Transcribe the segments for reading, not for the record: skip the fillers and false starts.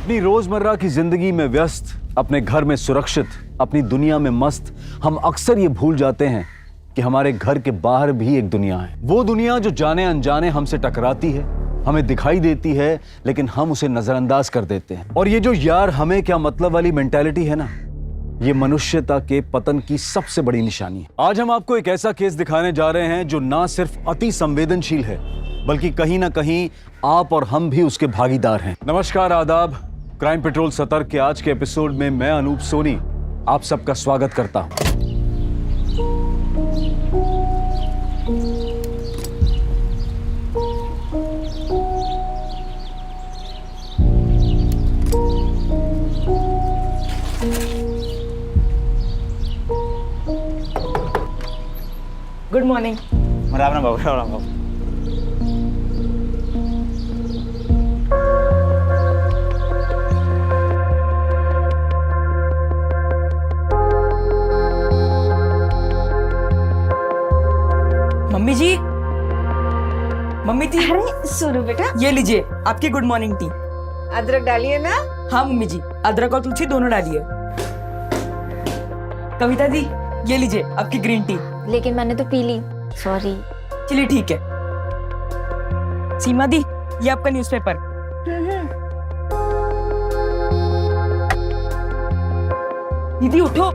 अपनी रोजमर्रा की जिंदगी में व्यस्त, अपने घर में सुरक्षित, अपनी दुनिया में मस्त, हम अक्सर ये भूल जाते हैं कि हमारे घर के बाहर भी एक दुनिया है। वो दुनिया जो जाने अनजाने हमसे टकराती है, हमें दिखाई देती है, लेकिन हम उसे नजरअंदाज कर देते हैं। और ये जो यार हमें क्या मतलब वाली मेंटालिटी है ना, ये मनुष्यता के पतन की सबसे बड़ी निशानी है। आज हम आपको एक ऐसा केस दिखाने जा रहे हैं जो ना सिर्फ अति संवेदनशील है, बल्कि कहीं ना कहीं आप और हम भी उसके भागीदार हैं। नमस्कार, आदाब। क्राइम पेट्रोल सतर्क के आज के एपिसोड में मैं अनूप सोनी आप सबका स्वागत करता हूं। Good morning. राम राम बाबू, राम राम बाबू। मम्मी जी, मम्मी जी, अरे सुनो बेटा, ये लीजिए आपकी गुड मॉर्निंग टी। अदरक डालिए ना। हाँ मम्मी जी, अदरक और तुलसी दोनों डालिए। कविता दी, ये लीजिए आपकी ग्रीन टी। लेकिन मैंने तो पी ली, सॉरी। चलिए ठीक है। सीमा दी, ये आपका न्यूज़पेपर। दीदी उठो।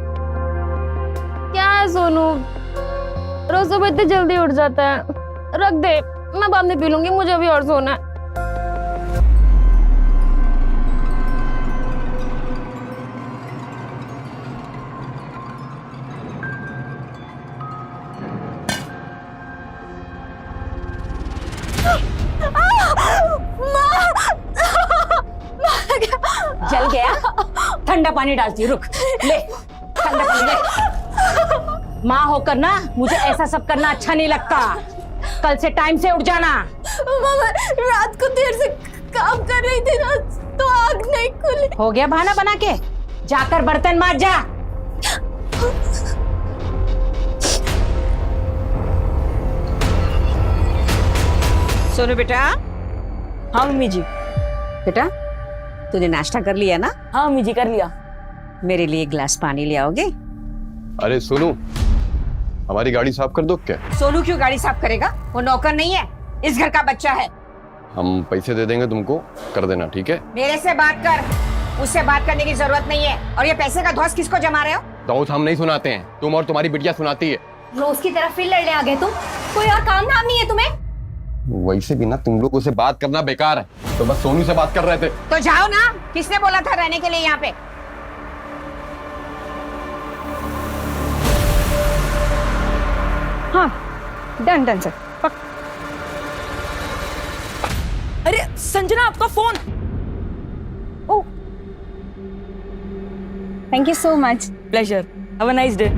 क्या है सोनू, रोज सुबह इतनी जल्दी उठ जाता है। रख दे, मैं बाद में पी लूंगी, मुझे अभी और सोना है। जल गया? ठंडा पानी डालती हूँ, रुक। ले ठंडा पानी ले। माँ होकर ना मुझे ऐसा सब करना अच्छा नहीं लगता। कल से टाइम से उठ जाना। मामा, रात को देर से काम कर रही थी ना, तो आग नहीं खुली। हो गया बहाना बना के? जाकर बर्तन मांज जा। सोनू बेटा। हाँ मम्मी जी। बेटा तूने नाश्ता कर लिया ना? हाँ मम्मी जी, कर लिया। मेरे लिए एक गिलास पानी ले आओगे? अरे सोनू, हमारी गाड़ी साफ कर दो क्या? सोनू क्यों गाड़ी साफ करेगा? वो नौकर नहीं है, इस घर का बच्चा है। हम पैसे दे देंगे तुमको, कर देना, ठीक है? मेरे से बात कर, उससे बात करने की जरूरत नहीं है। और ये पैसे का धौंस किसको जमा रहे हो? तो हम नहीं सुनाते हैं, तुम और तुम्हारी बिटिया सुनाती है। रोज की तरफ फिर लड़ने आ गए तुम। कोई और काम धाम नहीं है तुम्हें? वैसे भी ना तुम लोगों से बात करना बेकार है, तो बस सोनू से बात कर रहे थे। तो जाओ ना, किसने बोला था रहने के लिए यहाँ पे? हाँ, डन डन सर। अरे संजना, आपका phone. Oh, thank you so much. Pleasure, have a nice day.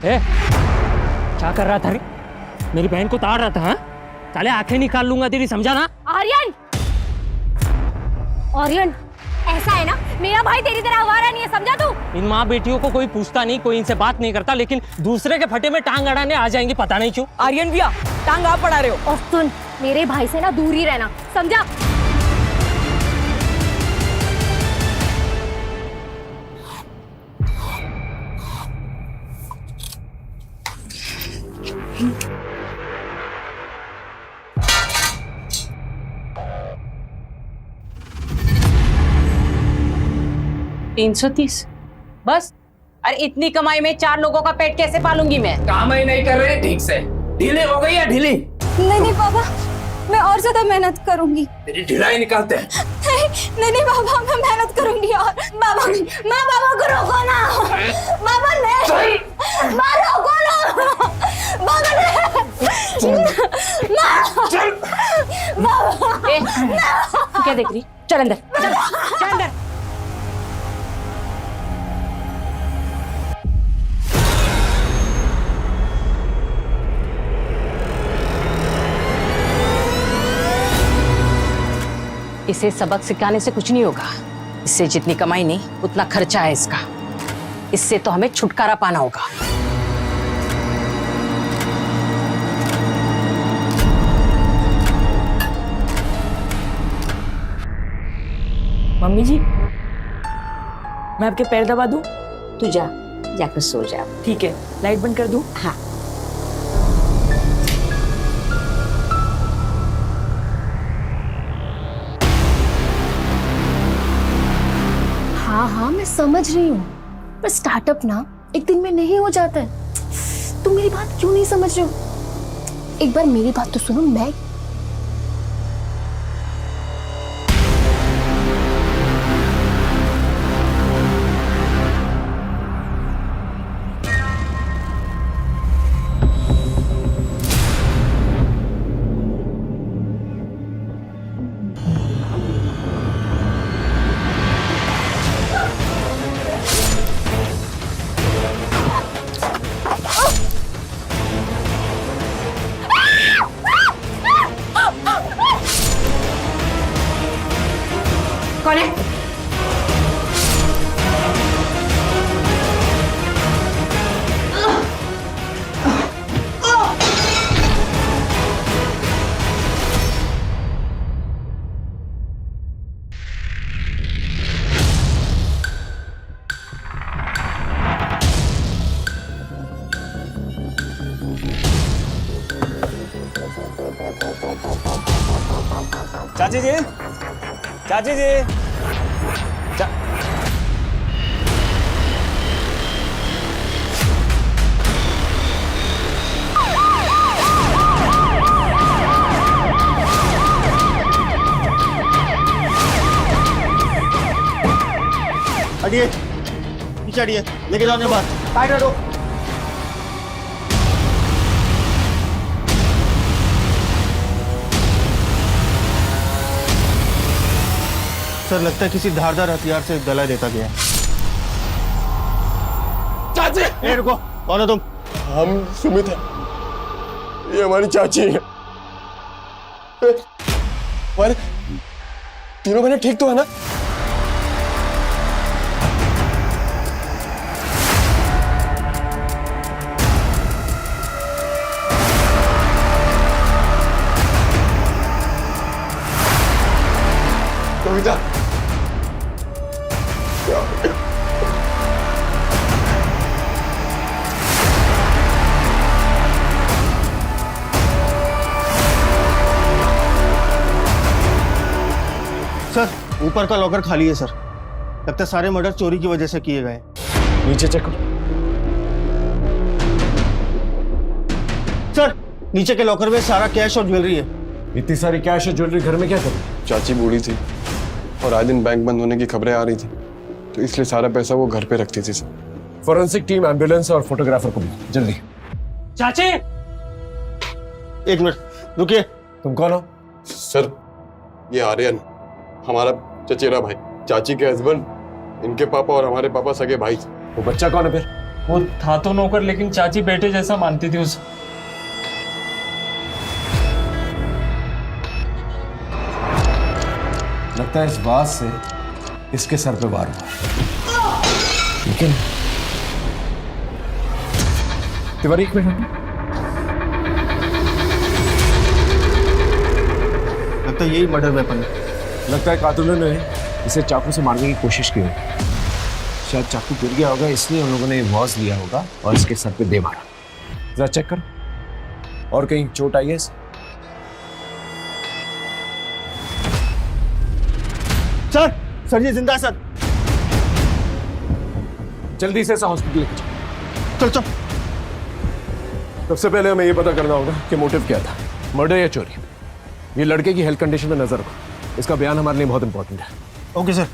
क्या कर रहा था रे? मेरी बहन को ताड़ रहा था? हाँ? साले आंखें निकाल लूंगा तेरी, समझा ना? आर्यन, आर्यन, ऐसा है ना, मेरा भाई तेरी तरह आवारा नहीं है, समझा तू? इन माँ बेटियों को कोई पूछता नहीं, कोई इनसे बात नहीं करता, लेकिन दूसरे के फटे में टांग अड़ाने आ जाएंगी, पता नहीं क्यों। आर्यन भैया, टांग आप पड़ा रहे हो। और सुन, मेरे भाई से ना दूर ही रहना, समझा? $330 बस? अरे इतनी कमाई में 4 लोगों का पेट कैसे पालूंगी मैं? काम ही नहीं कर रहे ठीक से। ढीले हो गई या ढीली? नहीं नहीं पापा, मैं और ज्यादा मेहनत करूंगी। तेरी ढिलाई निकालते हैं। नहीं नहीं पापा, मैं मेहनत करूंगी। और बाबा, माँ बाबा को रोको ना। बाबा नहीं, माँ रोको ना। बाबा नहीं, चल। बाबा। ए, तू क्या देख रही? चल अंदर, चल अंदर। इसे सबक सिखाने से कुछ नहीं होगा। इससे जितनी कमाई नहीं उतना खर्चा है इसका। इससे तो हमें छुटकारा पाना होगा। मम्मी जी, मैं आपके पैर दबा दूं? तू जा, जाकर सो जा। ठीक है, लाइट बंद कर दूं? हाँ। हाँ हाँ मैं समझ रही हूँ, पर स्टार्टअप ना एक दिन में नहीं हो जाता है। तुम मेरी बात क्यों नहीं समझ रहे हो? एक बार मेरी बात तो सुनो। मैं कौन है? चाची जी, चाची जी, हटिए, पीछे हटिए, लेके जाओ अपने बाहर। साइड हटो। सर लगता है किसी धारदार हथियार से गला देता गया। चाची, ए रुको, कौन हो तुम? हम सुमित है, ये हमारी चाची है। पर तीनों बहनें ठीक तो है ना? कविता, सर ऊपर का लॉकर खाली है सर। लगता है सारे मर्डर चोरी की वजह से किए गए। नीचे चेक करो। सर नीचे के लॉकर में सारा कैश और ज्वेलरी है। इतनी सारी कैश और ज्वेलरी घर में क्या करूं? चाची बूढ़ी थी और आए दिन बैंक बंद होने की खबरें आ रही थी, तो इसलिए सारा पैसा वो घर पे रखती थी। फॉरेंसिक टीम, एम्बुलेंस और फोटोग्राफर को भी जल्दी। चाची, एक मिनट रुकिए। तुम कौन हो? सर ये आर्यन, हमारा चचेरा भाई, चाची के हस्बैंड, इनके पापा और हमारे पापा सगे भाई। वो बच्चा कौन है फिर? वो था तो नौकर, लेकिन चाची बेटे जैसा मानती थी उसे। लगता है इस बात से इसके सर पे वार हुआ। लेकिन तिवारी, एक मिनट, लगता है यही मर्डर वेपन है। लगता है कातिलों ने इसे चाकू से मारने की कोशिश की होगी। शायद चाकू गिर गया होगा, इसलिए उन लोगों ने वॉज लिया होगा और इसके सर पे दे मारा। जरा चेक करो, और कहीं चोट आई है इसे? सर ये जिंदा है सर। जल्दी से हॉस्पिटल लेके जाओ। चल चल। सबसे पहले हमें ये पता करना होगा कि मोटिव क्या था, मर्डर या चोरी। ये लड़के की हेल्थ कंडीशन में नजर रखो, इसका बयान हमारे लिए बहुत इंपॉर्टेंट है। Okay sir.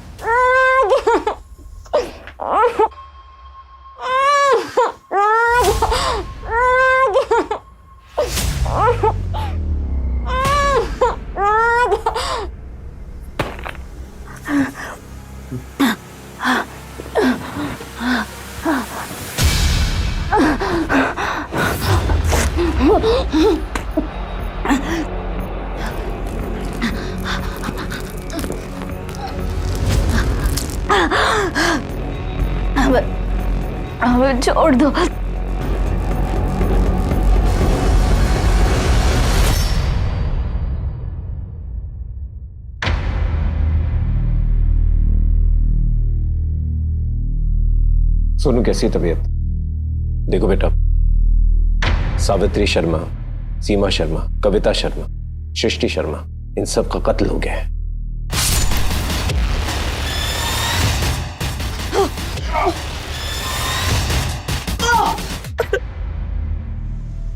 अब छोड़ दो। सोनू कैसी है तबीयत? देखो बेटा, सावित्री शर्मा, सीमा शर्मा, कविता शर्मा, सृष्टि शर्मा, इन सब का कत्ल हो गया है।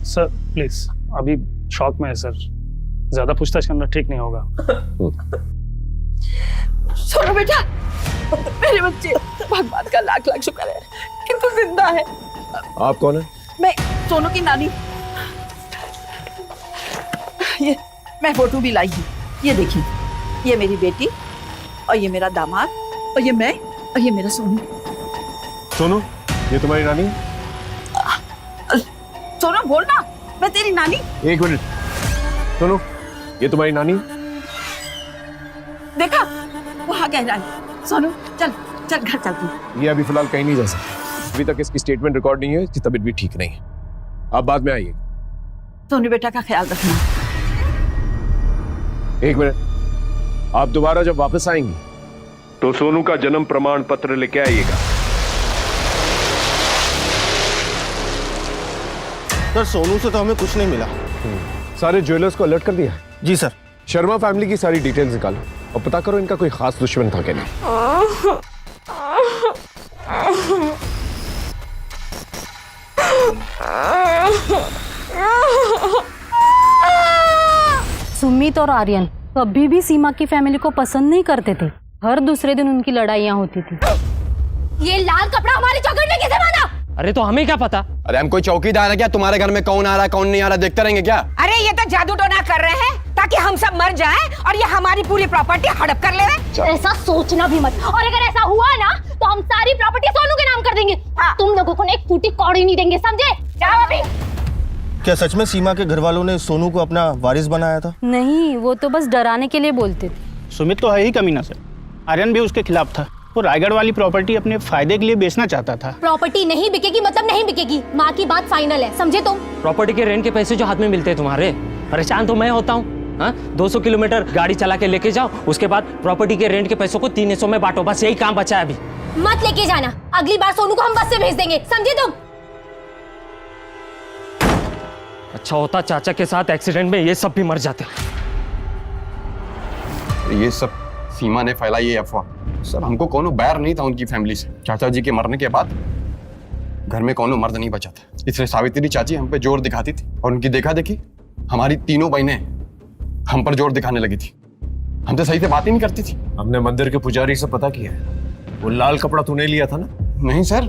सर प्लीज, अभी शॉक में है सर, ज्यादा पूछताछ करना ठीक नहीं होगा। सोनू बेटा, मेरे बच्चे, भगवान का लाख लाख शुक्र है कि तू जिंदा है। आप कौन है? मैं सोनू की नानी। ये मैं फोटो भी लाई हूँ, ये देखिए, ये मेरी बेटी और ये मेरा दामाद और ये मैं और ये मेरा सोनू। सोनू, ये तुम्हारी नानी? सोनू बोल ना, मैं तेरी नानी। एक मिनट। सोनू, ये तुम्हारी नानी? देखा, वहाँ कह रहा है। सोनू चल चल घर चलते हैं। ये अभी फिलहाल कहीं नहीं जा सकती। अभी तक इसकी स्टेटमेंट रिकॉर्ड नहीं है, इसकी तबीयत भी ठीक नहीं है। आप बाद में आइए। सोनू बेटा का ख्याल रखना। एक मिनट, आप दोबारा जब वापस आएंगी तो सोनू का जन्म प्रमाण पत्र लेके आइएगा। सर सोनू से तो हमें कुछ नहीं मिला। सारे ज्वेलर्स को अलर्ट कर दिया? जी सर। शर्मा फैमिली की सारी डिटेल्स निकालो और पता करो इनका कोई खास दुश्मन था क्या नहीं। सुमित और आर्यन कभी भी सीमा की फैमिली को पसंद नहीं करते थे। हर दूसरे दिन उनकी लड़ाइयाँ होती थी। ये लाल कपड़ा हमारी चौखट में किसे बांधा? अरे तो हमें क्या पता? अरे हम कोई चौकीदार है क्या? तुम्हारे घर में कौन आ रहा है कौन नहीं आ रहा देखते रहेंगे क्या? अरे ये तो जादू टोना कर रहे हैं ताकि हम सब मर जाएं और ये हमारी पूरी प्रॉपर्टी हड़प कर ले। ऐसा सोचना भी मत, और अगर ऐसा हुआ ना तो हम सारी प्रॉपर्टी सोनू के नाम कर देंगे। तुम लोगों को एक फूटी कौड़ी नहीं देंगे, समझे? जाओ अभी। क्या सच में सीमा के घर वालों ने सोनू को अपना वारिस बनाया था? नहीं, वो तो बस डराने के लिए बोलते थे। सुमित तो है ही कमीना सर, आर्यन भी उसके खिलाफ था। वो रायगढ़ वाली प्रॉपर्टी अपने फायदे के लिए बेचना चाहता था। प्रॉपर्टी नहीं बिकेगी मतलब नहीं बिकेगी, माँ की बात फाइनल है, समझे तुम? प्रॉपर्टी के रेंट के पैसे जो हाथ में मिलते हैं तुम्हारे, परेशान तो मैं होता हूँ। 200 किलोमीटर गाड़ी चला के लेके जाओ, उसके बाद प्रॉपर्टी के रेंट के पैसों को 3 हिस्सों में बांटो, बस यही काम बचा है अभी। मत लेके जाना, अगली बार सोनू को हम बस से भेज देंगे, समझे तुम? अच्छा होता चाचा के साथ एक्सीडेंट में ये सब भी मर जाते। ये सब सीमा ने फैलाई ये अफवाह। सर हमको कोनो बैर नहीं था उनकी फैमिली से। चाचा जी के मरने के बाद घर में कोनो मर्द नहीं बचा था, इसलिए सावित्री चाची हम पे जोर दिखाती थी और उनकी देखा देखी हमारी तीनों बहनें हम पर जोर दिखाने लगी थी। हम तो सही से बात ही नहीं करती थी। हमने मंदिर के पुजारी से पता किया है, वो लाल कपड़ा तूने लिया था ना? नहीं सर,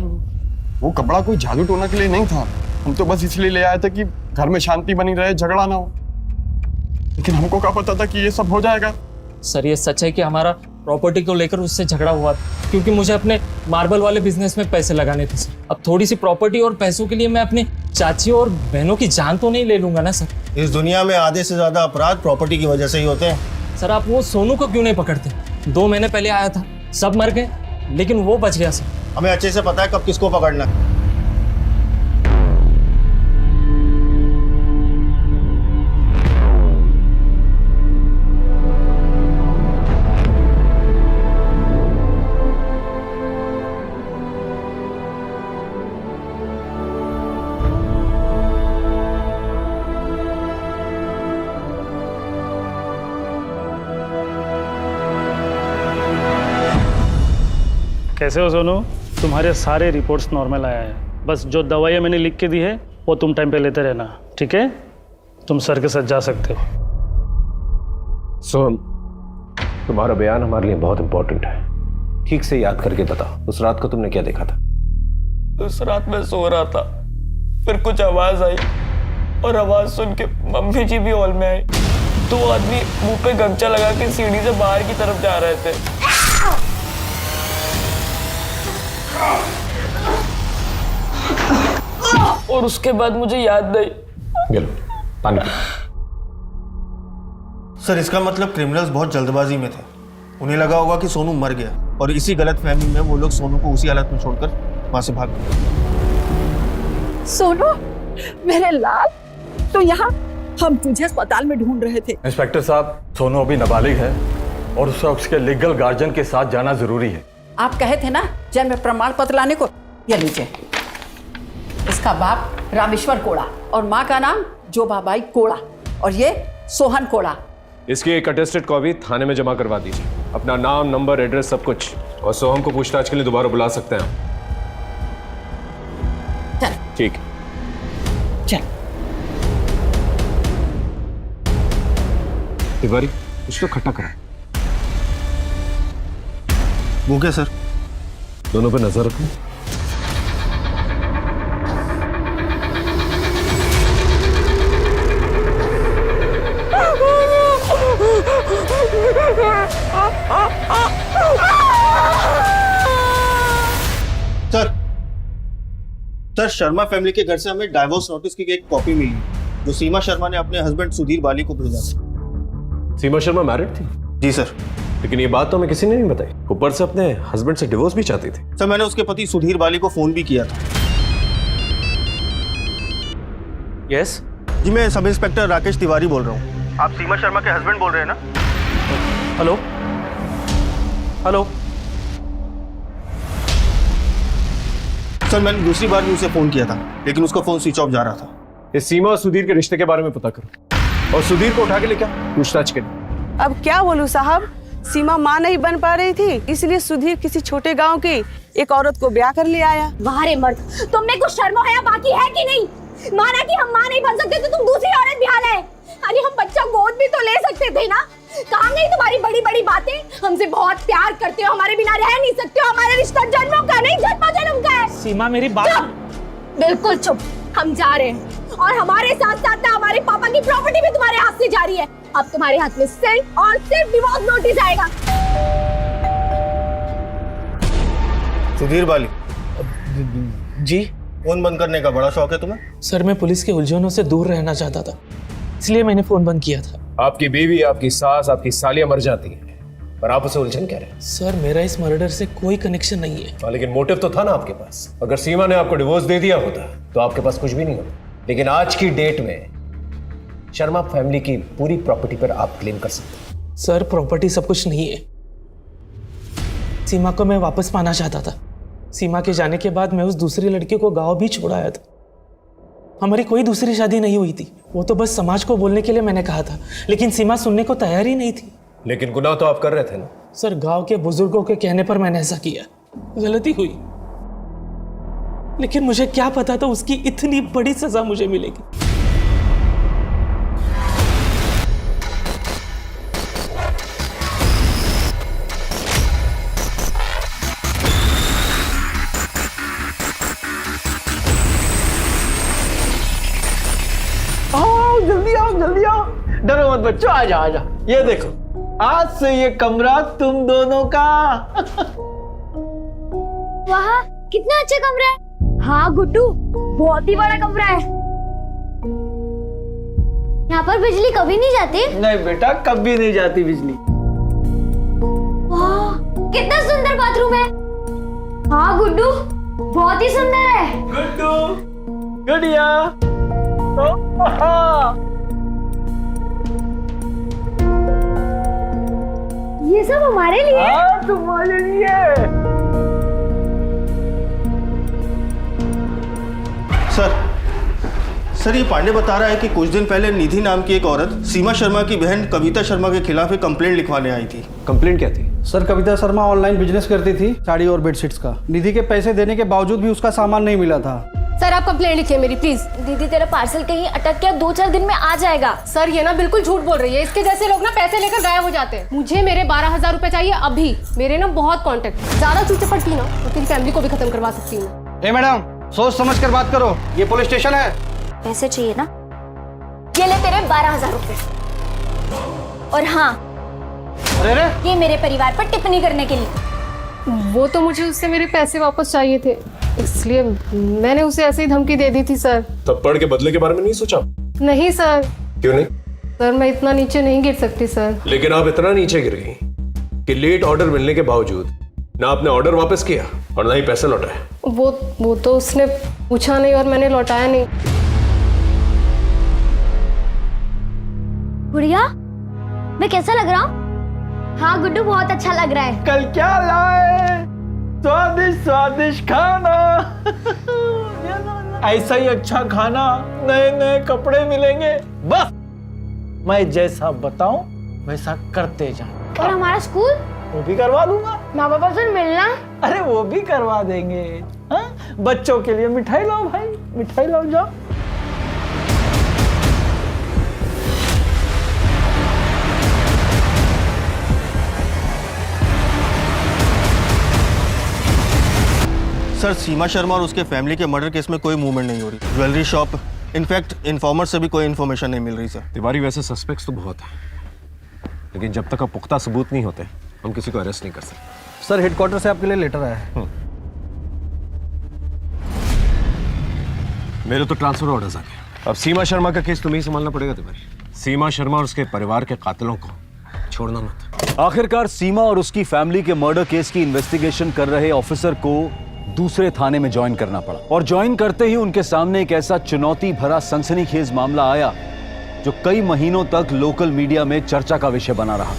वो कपड़ा कोई जादू टोना के लिए नहीं था। हम तो बस इसलिए ले आए थे कि घर में शांति बनी रहे, झगड़ा ना हो। लेकिन हमको क्या पता था कि ये सब हो जाएगा। सर ये सच है कि हमारा प्रॉपर्टी को लेकर उससे झगड़ा हुआ था, क्योंकि मुझे अपने मार्बल वाले बिजनेस में पैसे लगाने थे सर। अब थोड़ी सी प्रॉपर्टी और पैसों के लिए मैं अपनी चाची और बहनों की जान तो नहीं ले लूंगा ना सर। इस दुनिया में आधे से ज्यादा अपराध प्रॉपर्टी की वजह से ही होते हैं। सर आप वो सोनू को क्यों नहीं पकड़ते? 2 महीने पहले आया था, सब मर गए, लेकिन वो बच गया सर। हमें अच्छे से पता है कब किसको पकड़ना है। कैसे हो सोनू? तुम्हारे सारे रिपोर्ट्स नॉर्मल आया है, बस जो दवाइयाँ मैंने लिख के दी है वो तुम टाइम पे लेते रहना, ठीक है? तुम सर के साथ जा सकते हो। सोहम, तुम्हारा बयान हमारे लिए बहुत इंपॉर्टेंट है। ठीक से याद करके बताओ, उस रात को तुमने क्या देखा था? उस रात मैं सो रहा था, फिर कुछ आवाज आई और आवाज सुन के मम्मी जी भी हॉल में आई। 2 आदमी मुंह पे गमछा लगा के सीढ़ी से बाहर की तरफ जा रहे थे। और उसके बाद मुझे याद नहीं। पानी। सर इसका मतलब क्रिमिनल्स बहुत जल्दबाजी में थे। उन्हें लगा होगा कि सोनू मर गया और इसी गलतफहमी में वो लोग सोनू को उसी हालत में छोड़कर वहां से भाग गए। सोनू मेरे लाल, तो यहाँ हम तुझे अस्पताल में ढूंढ रहे थे। इंस्पेक्टर साहब, सोनू अभी नाबालिग है और उसका उसके लीगल गार्जियन के साथ जाना जरूरी है। आप कहे थे ना जन्म प्रमाण पत्र लाने को, ये लीजिए, इसका बाप रामेश्वर कोड़ा और माँ का नाम जोबाबाई कोड़ा और ये सोहन कोड़ा। इसकी एक अटेस्टेड कॉपी थाने में जमा करवा दीजिए, अपना नाम, नंबर, एड्रेस सब कुछ, और सोहम को पूछताछ के लिए दोबारा बुला सकते हैं। चल ठीक। चल। तिवारी कुछ तो खट्टा करा। वो क्या सर? दोनों पे नजर रखो। सर शर्मा फैमिली के घर से हमें डाइवोर्स नोटिस की एक कॉपी मिली जो सीमा शर्मा ने अपने हस्बैंड सुधीर बाली को भेजा था। सीमा शर्मा मैरिड थी? जी सर। लेकिन ये बात तो हमें किसी ने नहीं बताई, ऊपर से अपने हस्बैंड से डिवोर्स भी चाहती थी। सर मैंने उसके पति सुधीर बाली को फोन भी किया था। यस जी, मैं सब इंस्पेक्टर राकेश तिवारी बोल रहा हूँ। आप सीमा शर्मा के हस्बैंड बोल रहे हैं ना? Hello hello. सर मैंने दूसरी बार भी उसे फोन किया था लेकिन उसका फोन स्विच ऑफ जा रहा था। इस सीमा और सुधीर के रिश्ते के बारे में पता करो और सुधीर को उठा के लेकर पूछताछ करो। अब क्या बोलूं साहब, सीमा माँ नहीं बन पा रही थी, इसलिए सुधीर किसी छोटे गांव की एक औरत को ब्याह कर ले आया। वाह रे मर्द, तुम में कुछ शर्म हया बाकी है कि नहीं? माना कि हम माँ नहीं बन सकते तो तुम दूसरी औरत ब्याह लाए। अरे हम बच्चा गोद भी तो ले सकते थे ना। कहाँ गई तुम्हारी बड़ी बड़ी बातें? हमसे बहुत प्यार करते हो, हमारे बिना रह नहीं सकते हो, हमारा रिश्ता जन्मों का नहीं जन्मों जन्म का है। सीमा मेरी बात। बिल्कुल चुप, हम जा रहे हैं और हमारे साथ साथ ना हमारे पापा की प्रॉपर्टी भी तुम्हारे हाथ से जा रही है। अब तुम्हारे हाथ में सिर्फ और सिर्फ डिवोर्स नोटिस आएगा। सुधीर बाली जी फोन बंद करने का बड़ा शौक है तुम्हें? सर, मैं पुलिस के उलझनों से दूर रहना चाहता था, इसलिए मैंने फोन बंद किया था। आपकी बीवी, आपकी सास, आपकी सालियां मर जाती हैं पर आप उसे उलझन कह रहे हैं। सर, मेरा इस मर्डर से कोई कनेक्शन नहीं है। हाँ, लेकिन मोटिव तो था ना आपके पास। अगर सीमा ने आपको डिवोर्स दे दिया होता तो आपके पास कुछ भी नहीं होता। लेकिन आज की डेट में शर्मा फैमिली की पूरी प्रॉपर्टी पर आप क्लेम कर सकते हैं। सर, प्रॉपर्टी सब कुछ नहीं है। सीमा को मैं वापस पाना चाहता था। सीमा के जाने के बाद मैं उस दूसरी लड़की को गांव भी छोड़ आया था। हमारी कोई दूसरी शादी नहीं हुई थी, वो तो बस समाज को बोलने के लिए मैंने कहा था, लेकिन सीमा सुनने को तैयार ही नहीं थी। लेकिन गुनाह तो आप कर रहे थे ना? सर, गांव के बुजुर्गों के कहने पर मैंने ऐसा किया, गलती हुई, लेकिन मुझे क्या पता था उसकी इतनी बड़ी सजा मुझे मिलेगी। जल्दी आओ, डरो मत बच्चों, आ जाओ आ जाओ। ये देखो, आज से ये कमरा तुम दोनों का। वाह, कितना अच्छा कमरा है। हाँ गुड्डू, बहुत ही बड़ा कमरा है। यहाँ पर बिजली कभी नहीं जाती? नहीं बेटा, कभी नहीं जाती बिजली। वाह, कितना सुंदर बाथरूम है। हाँ गुड्डू, बहुत ही सुंदर है। गुड्डू, गुड़िया, ये सब हमारे लिए? हाँ, तुम्हारे लिए। सर ये पांडे बता रहा है कि कुछ दिन पहले निधि नाम की एक औरत सीमा शर्मा की बहन कविता शर्मा के खिलाफ एक कंप्लेंट लिखवाने आई थी। कंप्लेंट क्या थी? Sir, Kavita Sharma online business करती थी, साड़ी और बेडशीट्स का। निधि के पैसे देने के बावजूद भी उसका सामान नहीं मिला था। सर आप कंप्लेंट लिखिए मेरी प्लीज। दीदी तेरा पार्सल कहीं अटक गया, 2-4 दिन में आ जाएगा। सर ये ना बिल्कुल झूठ बोल रही है, इसके जैसे लोग ना पैसे लेकर गायब हो जाते हैं। मुझे मेरे 12,000 रुपए चाहिए अभी। मेरे ना बहुत कॉन्टेक्ट, ज्यादा चूचे पड़ती ना तो तेरी फैमिली को भी खत्म करवा सकती हूँ। ए मैडम, सोच समझ कर बात करो, ये पुलिस स्टेशन है। पैसे चाहिए ना, ये ले तेरे 12,000 रुपए। और हाँ, अरे ये मेरे परिवार पर टिप्पणी करने के लिए। वो तो मुझे उससे मेरे पैसे वापस चाहिए थे, इसलिए मैंने उसे ऐसे ही धमकी दे दी थी सर। तब पढ़ के बदले के बारे में नहीं सोचा? नहीं सर। क्यों नहीं? सर मैं इतना नीचे नहीं गिर सकती सर। लेकिन आप इतना नीचे गिर गई कि लेट ऑर्डर मिलने के बावजूद ना आपने ऑर्डर वापस किया और ना ही पैसे लौटाए। वो तो उसने पूछा नहीं और मैंने लौटाया नहीं। गुड़िया, मैं कैसा लग रहा हूँ? हाँ गुड्डू, बहुत अच्छा लग रहा है। कल क्या लाए? स्वादिष्ट स्वादिष्ट खाना। ऐसा ही अच्छा खाना, नए नए कपड़े मिलेंगे। बस मैं जैसा बताऊं वैसा करते जाओ। और हमारा स्कूल वो भी करवा दूंगा। माँ बाबा से मिलना। अरे वो भी करवा देंगे। हाँ? बच्चों के लिए मिठाई लाओ भाई, मिठाई लाओ जाओ। सर सीमा शर्मा और उसके फैमिली के मर्डर केस में कोई मूवमेंट नहीं हो रही। ज्वेलरी शॉप, इनफैक्ट इन्फॉर्मर से भी कोई इन्फॉर्मेशन नहीं मिल रही सर। तिवारी वैसे सस्पेक्ट्स तो बहुत हैं, लेकिन जब तक अब पुख्ता सबूत नहीं होते हम किसी को अरेस्ट नहीं कर सकते। सर हेडक्वार्टर से आपके लिए लेटर आया है। मेरे तो ट्रांसफर ऑर्डर्स आ गए। अब सीमा शर्मा का केस तुम्हें ही संभालना पड़ेगा तिवारी। सीमा शर्मा और उसके परिवार के कातिलों को छोड़ना मत। आखिरकार सीमा और उसकी फैमिली के मर्डर केस की इन्वेस्टिगेशन कर रहे ऑफिसर को दूसरे थाने में ज्वाइन करना पड़ा और ज्वाइन करते ही उनके सामने एक ऐसा चुनौती भरा सनसनीखेज मामला आया जो कई महीनों तक लोकल मीडिया में चर्चा का विषय बना रहा।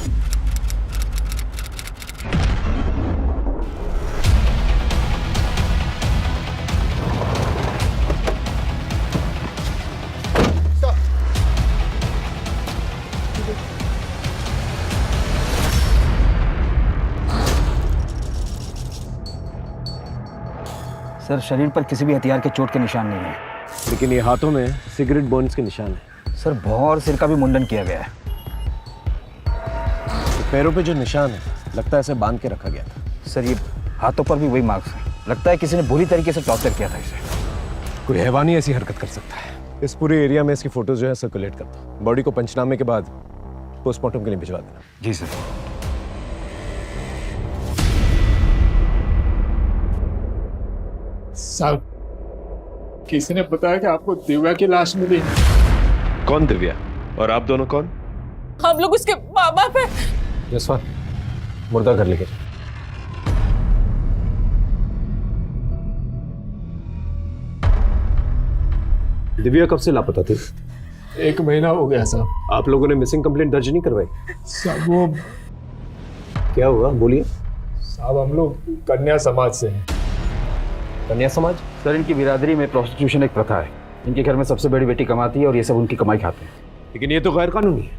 सर शरीर पर किसी भी हथियार के चोट के निशान नहीं है, लेकिन ये हाथों में सिगरेट बर्न्स के निशान है। सर भौं और सिर का भी मुंडन किया गया है। पैरों पे जो निशान है लगता है इसे बांध के रखा गया था। सर ये हाथों पर भी वही मार्क्स हैं। लगता है किसी ने बुरी तरीके से टॉर्चर किया था इसे। कोई हैवानी ऐसी हरकत कर सकता है। इस पूरे एरिया में इसकी फोटोज जो है सर्कुलेट करता हूं। बॉडी को पंचनामे के बाद पोस्टमार्टम के लिए भिजवा देना। जी सर। साहब किसी ने बताया कि आपको दिव्या की लाश मिली। कौन दिव्या और आप दोनों कौन? हम लोग उसके माँ बाप है। जसवान मुर्दा घर लेके दिव्या कब से लापता थी? 1 महीना हो गया साहब। आप लोगों ने मिसिंग कंप्लेंट दर्ज नहीं करवाई? साहब वो क्या हुआ बोलिए। साहब हम लोग कन्या समाज से हैं। कन्या समाज? सर इनकी बिरादरी में प्रोस्टिट्यूशन एक प्रथा है। इनके घर में सबसे बड़ी बेटी कमाती है और ये सब उनकी कमाई खाते हैं। लेकिन ये तो गैर कानूनी है।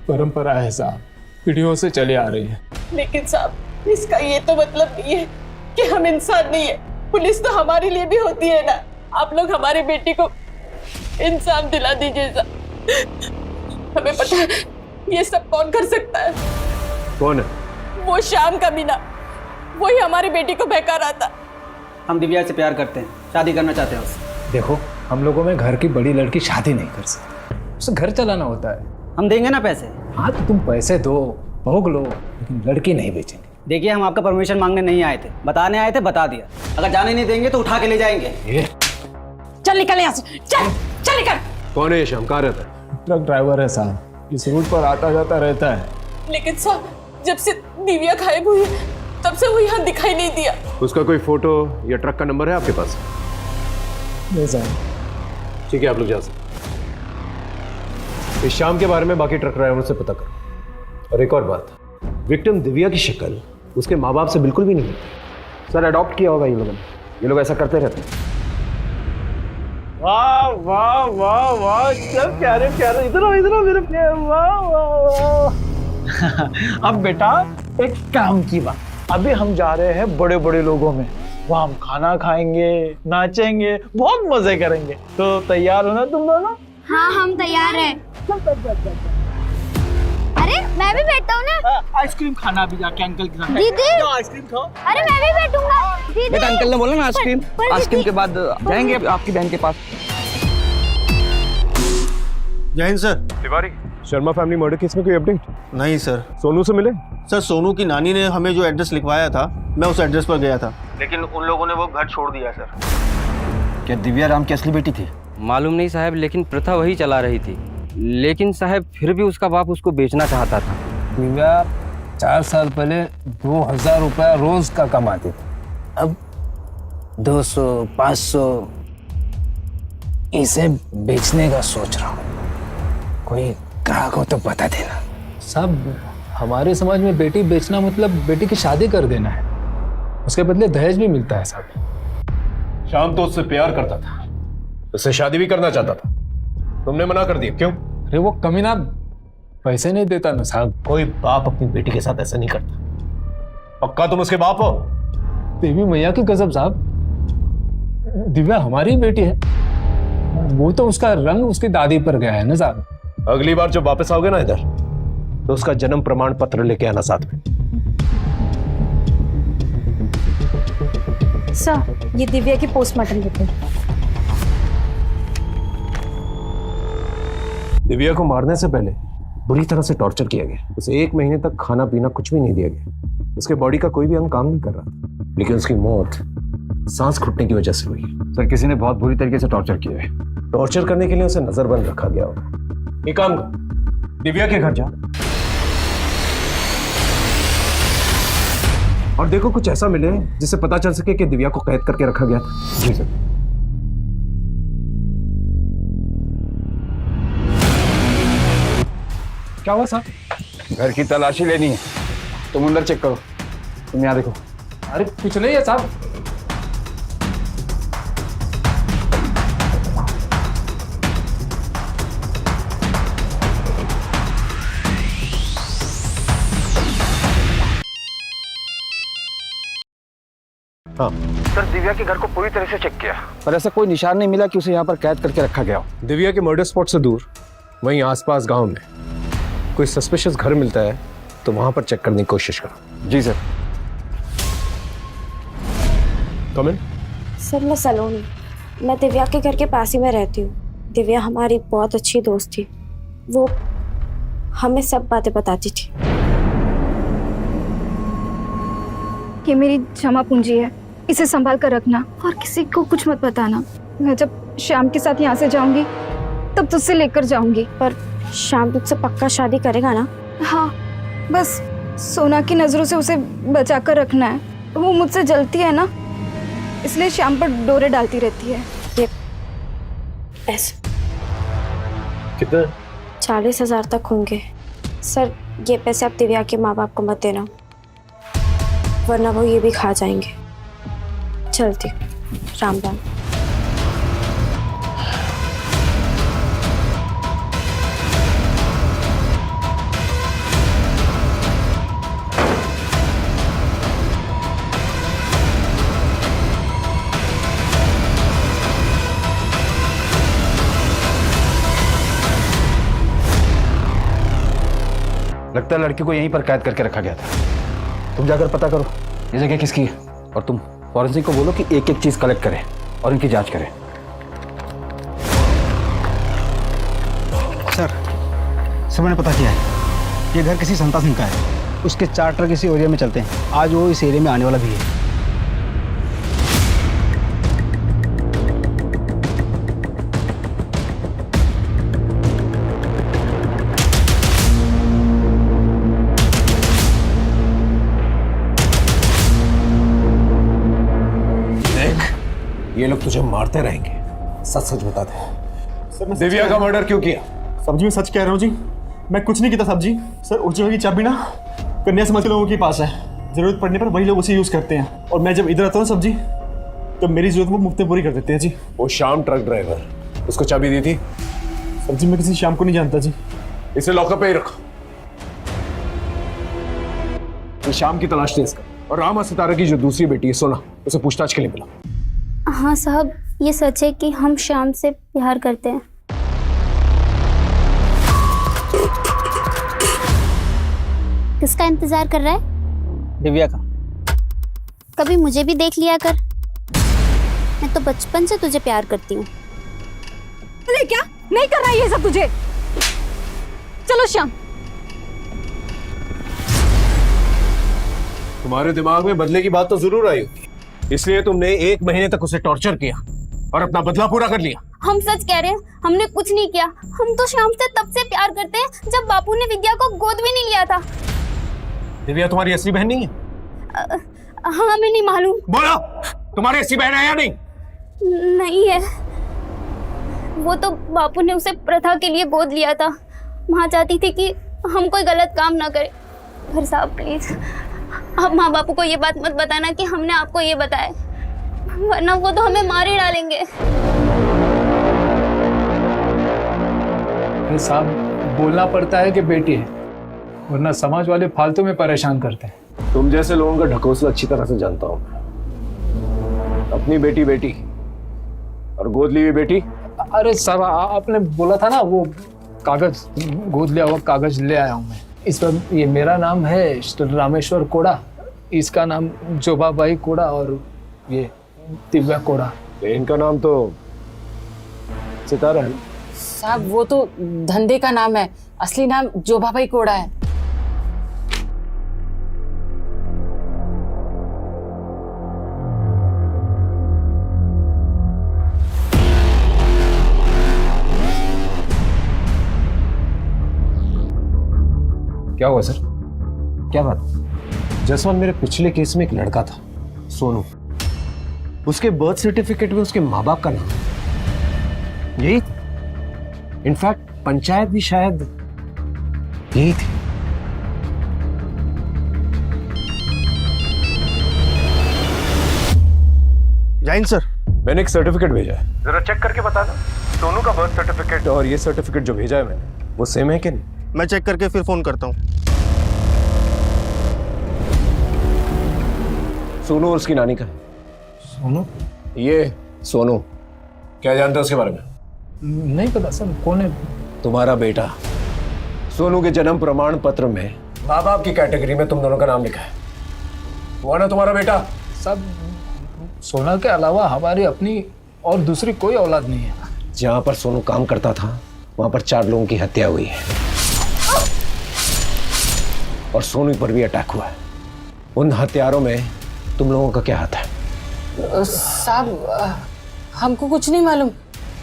परंपरा है साहब, पीढ़ियों से चले आ रही है। लेकिन साहब इसका ये तो मतलब नहीं है कि हम इंसान नहीं है। पुलिस तो हमारे लिए भी होती है ना। आप लोग हमारी बेटी को इंसान दिला दीजिए साहब। हमें पता है ये सब कौन कर सकता है। कौन है? वो शाम का मीना, वही हमारी बेटी को बहका रहा था। हम दिव्या से प्यार करते हैं, शादी करना चाहते हैं उससे। देखो हम लोगों में घर की बड़ी लड़की शादी नहीं कर सकती, उसे घर चलाना होता है। हम देंगे ना पैसे। हाँ तो तुम पैसे दो, भोग लो, लेकिन लड़की नहीं बेचेंगे। देखिए हम आपका परमिशन मांगने नहीं आए थे, बताने आए थे, बता दिया। अगर जाने नहीं देंगे तो उठा के ले जाएंगे। चल निकल यहाँ से, चल चल निकल। कौन है ये शाम? कहाँ रहता है? ट्रक ड्राइवर है साहब, इस रूट पर आता जाता रहता है। लेकिन साहब जब से दिव्या गायब हुई है तब से वो यहाँ दिखाई नहीं दिया। उसका कोई फोटो या ट्रक का नंबर है आपके पास? नहीं साहब। ठीक है आप लोग जा सकते। इस शाम के बारे में बाकी ट्रक ड्राइवर से पता करो। और एक और बात, विक्टिम दिव्या की शक्ल उसके माँ बाप से बिल्कुल भी नहीं मिलती। सर अडॉप्ट किया होगा ये लोग ऐसा करते रहते हैं। वाह वाह वाह वाह, सब प्यारे प्यारे। इधर इधर मेरे प्यारे। वाह वाह वाह। अब बेटा एक काम की बात, अभी हम जा रहे हैं बड़े बड़े लोगों में। वहाँ हम खाना खाएंगे, नाचेंगे, बहुत मजे करेंगे। तो तैयार हो ना तुम दोनों? हाँ हम तैयार हैं। अरे मैं भी बैठता हूँ ना। आइसक्रीम खाना भी जाके अंकल के साथ। दीदी आइसक्रीम खाओ। अरे मैं भी बैठूंगा। दीदी बेटा अंकल ने बोला ना आइसक्रीम। आइसक्रीम के बाद जाएंगे आपकी बहन के पास। जय Hind sir. Tiwari, Sharma family murder case में कोई अपडेट? नहीं सर। सोनू से मिले? सर सोनू की नानी ने हमें जो एड्रेस लिखवाया था, मैं उस एड्रेस पर गया था, लेकिन उन लोगों ने वो घर छोड़ दिया सर। क्या दिव्या राम की असली बेटी थी? मालूम नहीं साहब, लेकिन प्रथा वही चला रही थी। लेकिन साहब फिर भी उसका बाप उसको बेचना चाहता था। दिव्या 4 साल पहले 2000 रुपया रोज का कमाती थी, अब 200 500। इसे बेचने का सोच रहा हूँ, कोई ग्राहक हो तो बता देना। साहब हमारे समाज में बेटी बेचना मतलब बेटी की शादी कर देना है। उसके बदले दहेज भी मिलता है साहब। शाम तो उससे प्यार करता था, उससे शादी भी करना चाहता था, तुमने मना कर दिया, क्यों? अरे वो कमीना पैसे नहीं देता ना साहब। कोई बाप अपनी बेटी के साथ ऐसा नहीं करता। पक्का तुम उसके बाप हो? देवी मैया की कसम साहब, दिव्या हमारी ही बेटी है। वो तो उसका रंग उसकी दादी पर गया है ना साहब। अगली बार जब वापस आओगे ना इधर, तो उसका जन्म प्रमाण पत्र लेके आना साथ में। सर, ये दिव्या की पोस्टमार्टम रिपोर्ट। दिव्या को मारने से पहले बुरी तरह से टॉर्चर किया गया। उसे 1 महीने तक खाना पीना कुछ भी नहीं दिया गया। उसके बॉडी का कोई भी अंग काम नहीं कर रहा था, लेकिन उसकी मौत सांस घुटने की वजह से हुई। सर, किसी ने बहुत बुरी तरीके से टॉर्चर किया है। टॉर्चर करने के लिए उसे नजरबंद रखा गया होगा। एक काम कर, दिव्या के घर जा और देखो कुछ ऐसा मिले जिससे पता चल सके कि दिव्या को कैद करके रखा गया था। जी सर। क्या हुआ साहब? घर की तलाशी लेनी है, तुम अंदर चेक करो। तुम यहाँ देखो। अरे कुछ नहीं है साहब। हाँ सर, दिव्या के घर को पूरी तरह से चेक किया, पर ऐसा कोई निशान नहीं मिला कि उसे यहाँ पर कैद करके रखा गया हो। दिव्या के मर्डर स्पॉट से दूर वहीं आसपास गांव में कोई सस्पिशियस घर मिलता है तो वहां पर चेक करने की कोशिश करो। जी सर। कम इन। सर, मैं सलोनी, मैं दिव्या के घर के पास ही में रहती हूँ। दिव्या हमारी बहुत अच्छी दोस्त थी। वो हमें सब बातें बताती थी। ये मेरी जमा पूंजी है, इसे संभाल कर रखना और किसी को कुछ मत बताना। मैं जब श्याम के साथ यहाँ से जाऊंगी तब तुझसे लेकर जाऊंगी। पर श्याम तुझसे पक्का शादी करेगा ना? हाँ, बस सोना की नजरों से उसे बचा कर रखना है। वो मुझसे जलती है ना, इसलिए श्याम पर डोरे डालती रहती है। ये पैसे कितने? 40,000 तक होंगे। सर, ये पैसे आप दिव्या के माँ बाप को मत देना, वरना वो ये भी खा जाएंगे। चलती, राम राम। लगता है लड़की को यहीं पर कैद करके रखा गया था। तुम जाकर पता करो ये जगह किसकी है, और तुम फॉरेंसिक को बोलो कि एक एक चीज कलेक्ट करें और इनकी जांच करें। सर, मैंने पता किया है, ये घर किसी संता सिंह का है। उसके 4 ट्रक इसी एरिया में चलते हैं। आज वो इस एरिया में आने वाला भी है। ये लोग तुझे मारते रहेंगे, सच सच बता दे। दिव्या का मर्डर क्यों किया? सब्जी में सच कह रहा हूँ जी, मैं कुछ नहीं किया सब्जी। सर, उस जगह की चाबी ना कन्या समाज के लोगों के पास है। जरूरत पड़ने पर वही लोग उसे यूज करते हैं, और मैं जब इधर आता हूँ सब्जी, तो मेरी जरूरत वो मुफ्त में पूरी कर देते हैं जी। वो शाम ट्रक ड्राइवर, उसको चाबी दी थी? सब्जी मैं किसी शाम को नहीं जानता जी। इसे लॉकअप पे ही रखो। ये शाम की तलाश दे इसका, और रामा सितारा की जो दूसरी बेटी है सोना, उसे पूछताछ के लिए मिला। हाँ साहब, ये सच है कि हम श्याम से प्यार करते हैं। किसका इंतजार कर रहा है? दिव्या का। कभी मुझे भी देख लिया कर, मैं तो बचपन से तुझे प्यार करती हूँ। अरे क्या नहीं कर रहा है ये सब तुझे? चलो श्याम। तुम्हारे दिमाग में बदले की बात तो जरूर आई होगी, इसलिए तुमने 1 महीने तक उसे टॉर्चर किया और अपना बदला पूरा कर लिया। हम सच कह रहे हैं, हमने कुछ नहीं किया। हम तो श्याम से तब से प्यार करते हैं जब बापू ने विद्या को गोद भी नहीं लिया था। दिव्या तुम्हारी असली बहन नहीं है? हाँ, हमें नहीं मालूम। बोलो, तुम्हारी असली बहन है या नहीं? नहीं है, वो तो बापू ने उसे प्रथा के लिए गोद लिया था। माँ चाहती थी कि हम कोई गलत काम ना करें। घर साहब प्लीज, आप माँ बापू को ये बात मत बताना कि हमने आपको ये बताया, वरना वो तो हमें मार ही डालेंगे। अरे साहब, बोलना पड़ता है कि बेटी है, वरना समाज वाले फालतू में परेशान करते हैं। तुम जैसे लोगों का ढकोसला अच्छी तरह से जानता हूँ। अपनी बेटी बेटी और गोद ली हुई बेटी। अरे साहब, आपने बोला था ना वो कागज, गोद लिया हुआ कागज ले आया हूँ मैं। इस पर ये मेरा नाम है रामेश्वर कोड़ा, इसका नाम जोबाबाई कोड़ा और ये दिव्या कोड़ा। इनका नाम तो सितारा है। साहब वो तो धंधे का नाम है, असली नाम जोबाबाई कोड़ा है। क्या हुआ सर? क्या बात? जसवंत, मेरे पिछले केस में एक लड़का था सोनू, उसके बर्थ सर्टिफिकेट में उसके माँ बाप का नाम यही, इनफैक्ट पंचायत भी शायद यही थी। जैन सर, मैंने एक सर्टिफिकेट भेजा है, जरा चेक करके बताना सोनू का बर्थ सर्टिफिकेट और ये सर्टिफिकेट जो भेजा है मैंने वो सेम है कि नहीं? मैं चेक करके फिर फोन करता हूँ। सोनू और उसकी नानी का। सोनू? ये सोनू, क्या जानते हो उसके बारे में? नहीं पता सर, कौन है? तुम्हारा बेटा। सोनू के जन्म प्रमाण पत्र में माँ बाप की कैटेगरी में तुम दोनों का नाम लिखा है, वो ना तुम्हारा बेटा? सब सोना के अलावा हमारी अपनी और दूसरी कोई औलाद नहीं है। जहां पर सोनू काम करता था वहां पर 4 लोगों की हत्या हुई है और सोनू पर भी अटैक हुआ है। उन हत्यारों में तुम लोगों का क्या हाथ है? साहब हमको कुछ नहीं मालूम,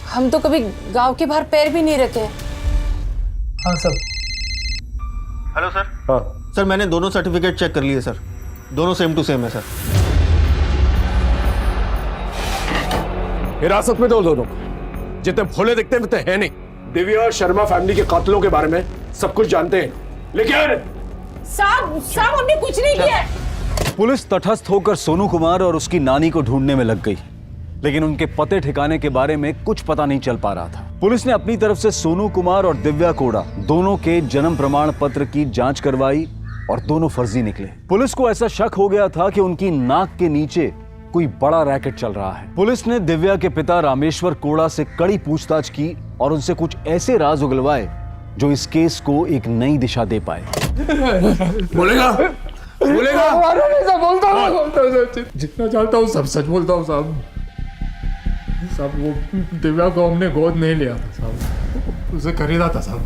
हम तो कभी गांव के बाहर पैर भी नहीं रखे। हाँ सर। Hello sir. हाँ सर, मैंने दोनों सर्टिफिकेट चेक कर लिए सर, दोनों सेम टू सेम है सर। हिरासत में दो दोनों, जितने भोले दिखते हैं उतने हैं नहीं। दिव्या और शर्मा फैमिली के कातलों के बारे में सब कुछ जानते हैं, लेकिन साहब हमने कुछ नहीं किया। पुलिस तटस्थ होकर सोनू कुमार और उसकी नानी को ढूंढने में लग गई, लेकिन उनके पते ठिकाने के बारे में कुछ पता नहीं चल पा रहा था। पुलिस ने अपनी तरफ से सोनू कुमार और दिव्या कोड़ा दोनों के जन्म प्रमाण पत्र की जांच करवाई और दोनों फर्जी निकले। पुलिस को ऐसा शक हो गया था कि उनकी नाक के नीचे कोई बड़ा रैकेट चल रहा है। पुलिस ने दिव्या के पिता रामेश्वर कोड़ा से कड़ी पूछताछ की और उनसे कुछ ऐसे राज उगलवाए जो इस केस को एक नई दिशा दे पाए। बोलेगा बोलता हूँ, जितना जानता हूँ सब सच बोलता हूँ साहब। वो दिव्या को हमने गोद नहीं लिया था साहब, उसे खरीदा था साहब।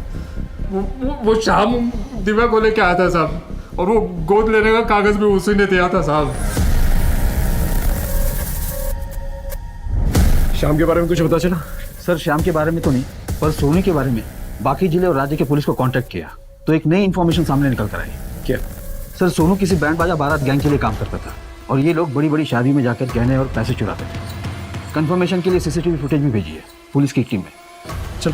वो शाम दिव्या को लेके आया था साहब, और वो गोद लेने का कागज भी उसी ने दिया था साहब। शाम के बारे में कुछ पता चला? सर, श्याम के बारे में तो नहीं, पर सोनू के बारे में बाकी जिले और राज्य के पुलिस को कांटेक्ट किया तो एक नई इंफॉर्मेशन सामने निकल कर आई। क्या? सर, सोनू किसी बैंड बाजा बारात गैंग के लिए काम करता था और ये लोग बड़ी बड़ी शादी में जाकर गहने और पैसे चुराते थे। कंफर्मेशन के लिए सीसीटीवी फुटेज भी भेजी है पुलिस की टीम में। चलो।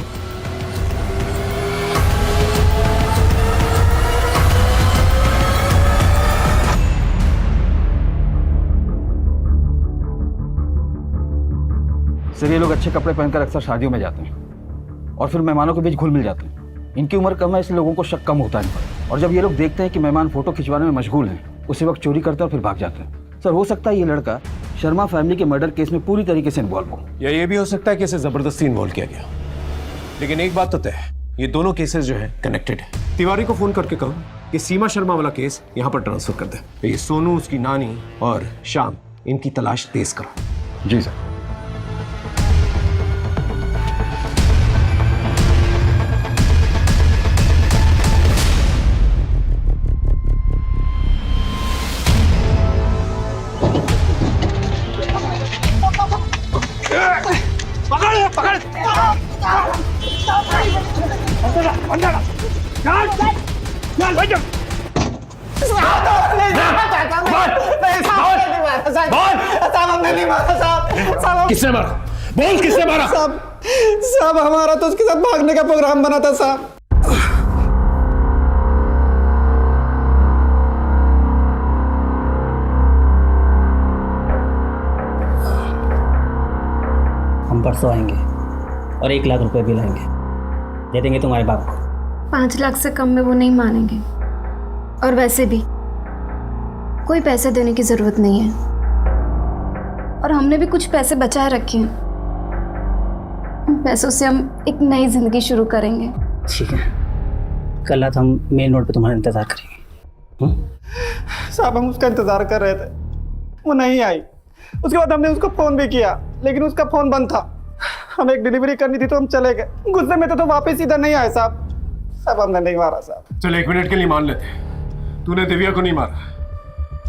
सर, ये लोग अच्छे कपड़े पहनकर अक्सर शादियों में जाते हैं और फिर मेहमानों के बीच घुल मिल जाते हैं। इनकी उम्र कम है इसलिए लोगों को शक कम होता है इन पर, और जब ये लोग देखते हैं कि मेहमान फोटो खिंचवाने में मशगूल हैं, उसी वक्त चोरी करते हैं और फिर भाग जाते हैं। सर, हो सकता है ये लड़का शर्मा फैमिली के मर्डर केस में पूरी तरीके से इन्वॉल्व हो, या ये भी हो सकता है कि इसे जबरदस्ती इन्वॉल्व किया गया। लेकिन एक बात तो तय है, ये दोनों केसेस जो है कनेक्टेड है। तिवारी को फोन करके कहो कि सीमा शर्मा वाला केस यहाँ पर ट्रांसफर कर दे। ये सोनू, उसकी नानी और श्याम, इनकी तलाश तेज करो। जी सर। किसने मारा? बोल किसने मारा? साहब हमारा तो उसके साथ भागने का प्रोग्राम बना था साहब। हम परसों आएंगे और 1 लाख रुपए भी लाएंगे, दे देंगे तुम्हारे बाप को। 5 लाख से कम में वो नहीं मानेंगे, और वैसे भी कोई पैसे देने की जरूरत नहीं है, और हमने भी कुछ पैसे बचाए रखे हैं। उन पैसों से हम एक नई जिंदगी शुरू करेंगे। ठीक है, कल रात हम मेन रोड पे तुम्हारा इंतजार करेंगे। साहब हम उसका इंतजार कर रहे थे, वो नहीं आई। उसके बाद हमने उसको फोन भी किया, लेकिन उसका फोन बंद था। हमें एक डिलीवरी करनी थी तो हम चले गए। गुस्से में तो वापस इधर नहीं आए साहब। साहब हमने नहीं मारा साहब। चल 1 मिनट के लिए मान लेते, तूने दिव्या को नहीं मारा,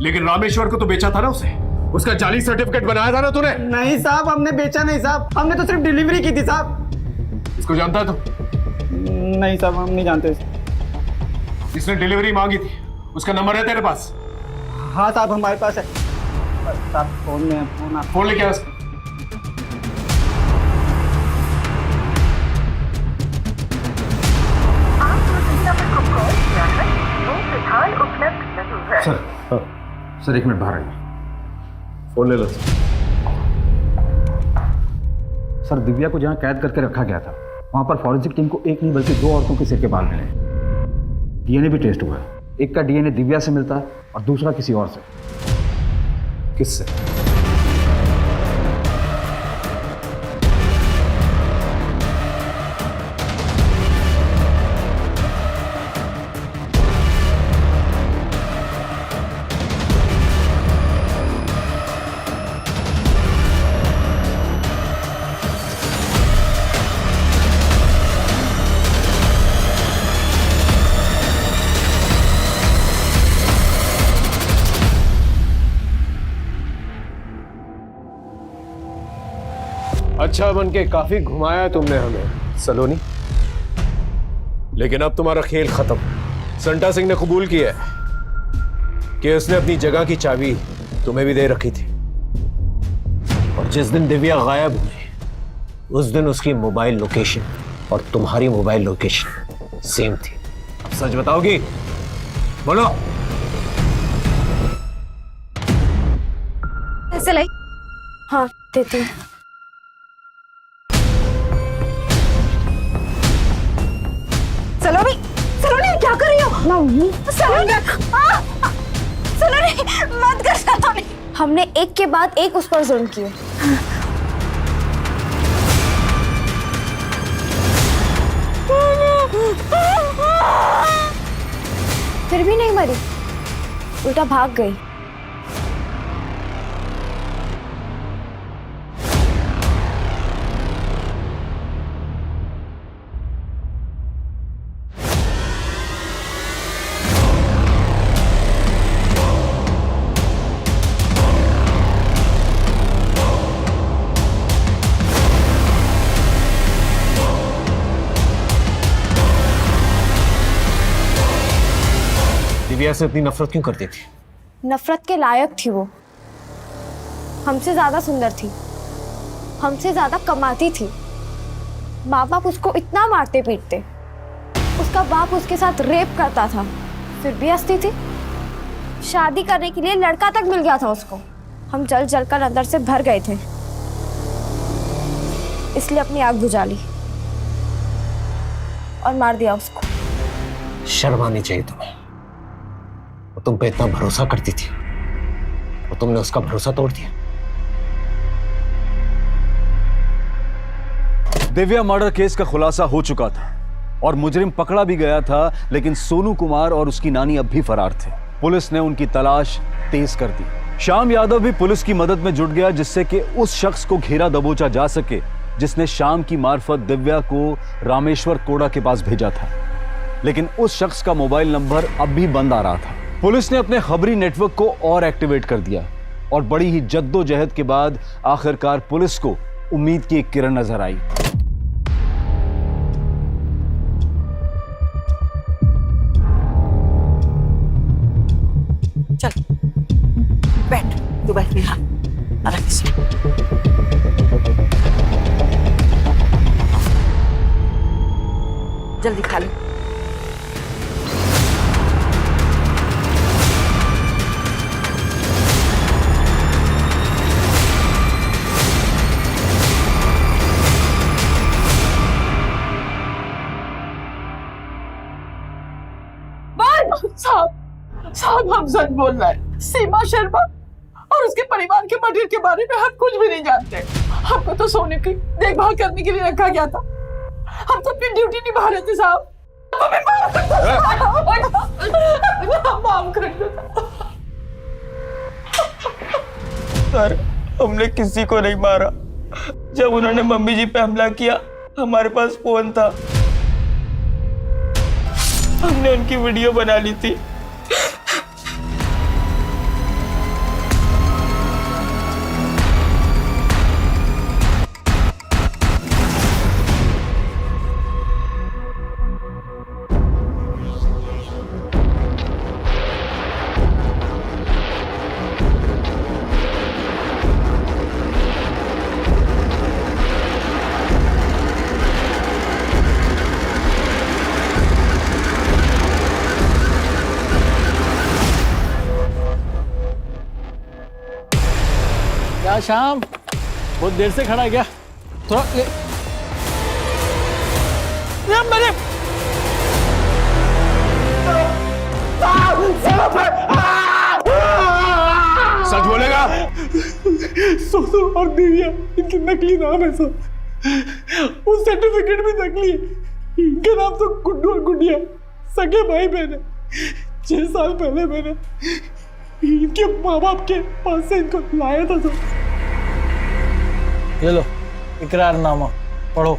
लेकिन रामेश्वर को तो बेचा था ना उसे। उसका जाली सर्टिफिकेट बनाया था ना तूने। नहीं साहब, हमने बेचा नहीं साहब, हमने तो सिर्फ डिलीवरी की थी साहब। इसको जानता है तू? नहीं साहब, हम नहीं जानते। इसने डिलीवरी मांगी थी, उसका नंबर है तेरे पास? हाँ साहब, हमारे पास है साहब। फोन में फोन लेके आ उसको। सर 1 मिनट बाहर आइए। फोन ले लो। सर दिव्या को जहाँ कैद करके रखा गया था, वहाँ पर फॉरेंसिक टीम को एक नहीं बल्कि 2 औरतों के सिर के बाल मिले। डीएनए भी टेस्ट हुआ है। एक का डीएनए दिव्या से मिलता है और दूसरा किसी और से। किससे? अच्छा बन के काफी घुमाया तुमने हमें सलोनी, लेकिन अब तुम्हारा खेल खत्म। संटा सिंह ने कबूल किया है कि उसने अपनी जगह की चाबी तुम्हें भी दे रखी थी, और जिस दिन दिव्या गायब हुई उस दिन उसकी मोबाइल लोकेशन और तुम्हारी मोबाइल लोकेशन सेम थी। अब सच बताओगी? बोलो। ऐसे लाई। हाँ देती हूँ। सलोनी, सलोनी क्या कर रही हो? सलोनी, सलोनी मत कर सलोनी। हमने एक के बाद एक उस पर जुल्म किए। फिर भी नहीं मरी, उल्टा भाग गई। दिव्या से इतनी नफरत क्यों करती थी? नफरत के लायक थी वो। हमसे ज्यादा सुंदर थी, हमसे ज्यादा कमाती थी। माँ बाप उसको इतना मारते पीटते, उसका बाप उसके साथ रेप करता था, फिर भी हंसती थी। शादी करने के लिए लड़का तक मिल गया था उसको। हम जल जल कर अंदर से भर गए थे, इसलिए अपनी आग बुझा ली और मार दिया उसको। शर्म आनी चाहिए तुम्हें। वो तुम पे इतना भरोसा करती थी और तुमने उसका भरोसा तोड़ दिया। दिव्या मर्डर केस का खुलासा हो चुका था और मुजरिम पकड़ा भी गया था, लेकिन सोनू कुमार और उसकी नानी अब भी फरार थे। पुलिस ने उनकी तलाश तेज कर दी। श्याम यादव भी पुलिस की मदद में जुट गया, जिससे कि उस शख्स को घेरा दबोचा जा सके जिसने शाम की मार्फत दिव्या को रामेश्वर कोड़ा के पास भेजा था। लेकिन उस शख्स का मोबाइल नंबर अब भी बंद आ रहा था। पुलिस ने अपने खबरी नेटवर्क को और एक्टिवेट कर दिया और बड़ी ही जद्दोजहद के बाद आखिरकार पुलिस को उम्मीद की एक किरण नजर आई। चल बैठ, तू बैठ मेरा आराम से। जल्दी खा लो। साहब हम सच बोल रहे हैं। सीमा शर्मा और उसके परिवार के मर्डर के बारे में हम कुछ भी नहीं जानते। हमको तो सोनू की देखभाल करने के लिए रखा गया था। हम तो अपनी ड्यूटी निभा रहे थे साहब। हमें माफ कर दो सर, हमने किसी को नहीं मारा। जब उन्होंने मम्मी जी पे हमला किया, हमारे पास फोन था, हमने उनकी वीडियो बना ली थी। क्या शाम, बहुत देर से खड़ा है क्या? थोड़ा मेरे सच बोलेगा? सोनू और दिव्या इनके नकली नाम है सर। उस सर्टिफिकेट भी नकली है। इनके नाम तो गुड्डू और गुडिया सगे भाई बहन है। 6 साल पहले मैंने इनके माँ बाप के पास से इनको लाया था सर। ये लो इकरारनामा पढ़ो।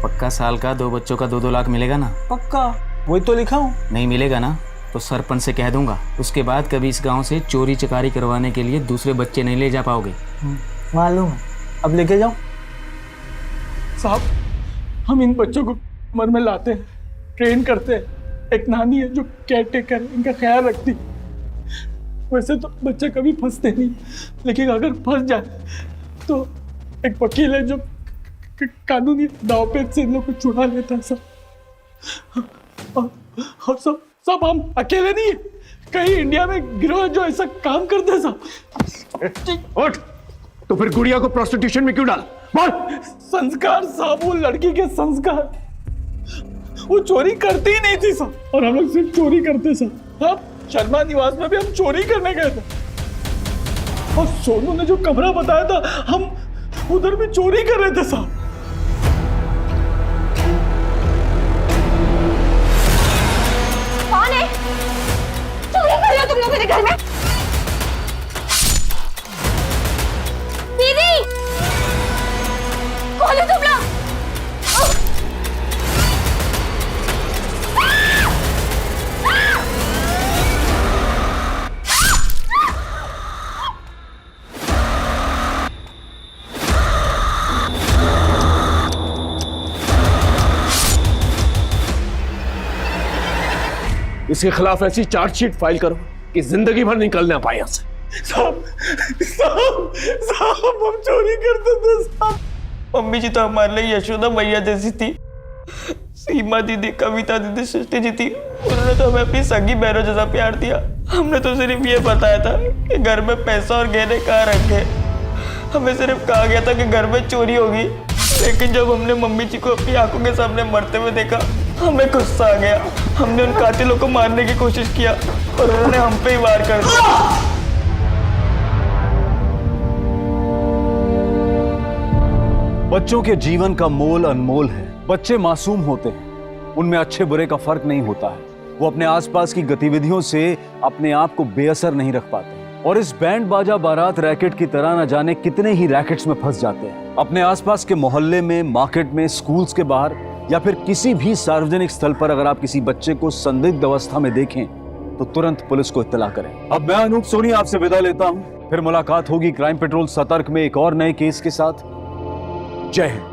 पक्का साल का 2 बच्चों का 2-2 लाख मिलेगा ना? पक्का, वही तो लिखा हूँ। नहीं मिलेगा ना तो सरपंच से कह दूंगा। उसके बाद कभी इस गांव से चोरी चकारी करवाने के लिए दूसरे बच्चे नहीं ले जा पाओगे। मालूम है, अब लेके जाओ। साहब, हम इन बच्चों को उम्र में लाते हैं, ट्रेन करते हैं। एक नानी है जो केयर टेकर इनका ख्याल रखती। वैसे तो बच्चे कभी फंसते नहीं, लेकिन अगर फंस जाए तो एक वकील है जो कानूनी दांवपेच से इन लोग को छुड़ा लेता है सब। और सब हम अकेले नहीं है, कई इंडिया में गिरोह जो ऐसा काम करते हैं सब। उठ, तो फिर गुड़िया को प्रोस्टिट्यूशन में क्यों डाला? बोल। संस्कार साहब, वो लड़की के संस्कार। वो चोरी करती ही नहीं थी सब, और हम लोग सिर्फ चोरी करते सब। हाँ, शर्मा निवास में भी हम चोरी करने गए थे, और सोनू ने जो कमरा बताया था हम उधर भी चोरी कर रहे थे साहब। कौन है? चोरी कर रहे हो तुम लोग मेरे घर में? दीदी, कौन है तुम लोग? इसके खिलाफ ऐसी चार्जशीट फाइल करो कि जिंदगी भर निकल ना पाए यहाँ से। साहब, हम चोरी करते थे साहब। मम्मी जी तो हमारे लिए यशोदा मैया जैसी थी। सीमा दीदी, कविता दीदी, सृष्टि जी थी, उन्होंने तो हमें अपनी सगी बहनों जैसा प्यार दिया। हमने तो सिर्फ ये बताया था कि घर में पैसा और गहने कहाँ रखे। हमें सिर्फ कहा गया था कि घर में चोरी होगी, लेकिन जब हमने मम्मी जी को अपनी आंखों के सामने मरते हुए देखा, हमें गुस्सा आ गया। हमने उन कातिलों को मारने की कोशिश किया और उन्होंने हम पे ही वार कर दिया। बच्चों के जीवन का मोल अनमोल है। बच्चे मासूम होते हैं, उनमें अच्छे बुरे का फर्क नहीं होता है। वो अपने आसपास की गतिविधियों से अपने आप को बेअसर नहीं रख पाते, और इस बैंड बाजा बारात रैकेट की तरह न जाने कितने ही रैकेट्स में फंस जाते हैं। अपने आसपास के मोहल्ले में, मार्केट में, स्कूल्स के बाहर या फिर किसी भी सार्वजनिक स्थल पर अगर आप किसी बच्चे को संदिग्ध अवस्था में देखें तो तुरंत पुलिस को इत्तला करें। अब मैं अनूप सोनी आपसे विदा लेता हूं, फिर मुलाकात होगी क्राइम पेट्रोल सतर्क में एक और नए केस के साथ। जय हिंद।